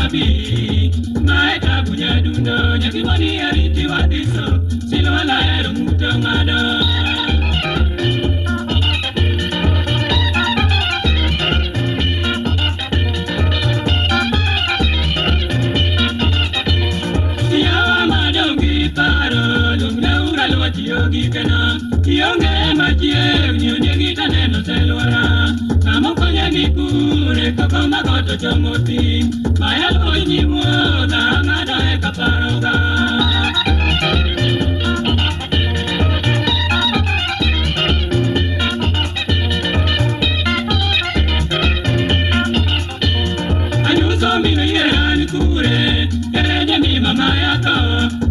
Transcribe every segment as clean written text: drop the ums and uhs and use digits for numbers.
mabi maeta punya dundo nyaki moni ariti wadiso silwala ero muto ngado yawa madongi paro lumna ura lwati yogi kena yonge machie nyonye gita neno selwara kamo konya nikure koko magoto chomoti mayalo nyimo da ngado e kaparoga anyuso mino yerani kure ereje mi mama yako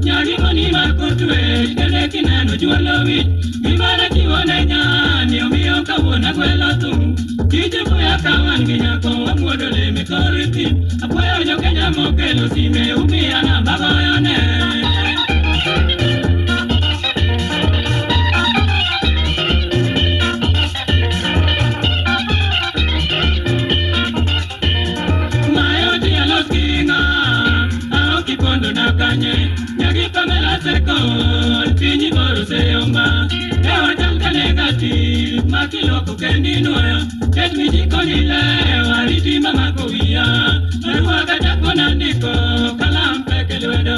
nyagi moni makotwe kele kineno jualowi Mimara kiwane nyani omiyo kawona gwelo tum Kijibu ya kawangi nyako wamuodo le mikoriti Apoyo jo Kenya mokelo sime umia na bagoyone Mayo dia los kinga Ao kipondo na kanye Nyagi pamela seko Tinyi boru seyomba Negative, makiloko kendi noya Ket mijiko nile, wariti mama kuya Arwaga jako nandiko, kalam peke lwedo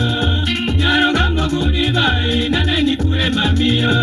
Nyaro gambo gudi bai, nane nikure mamio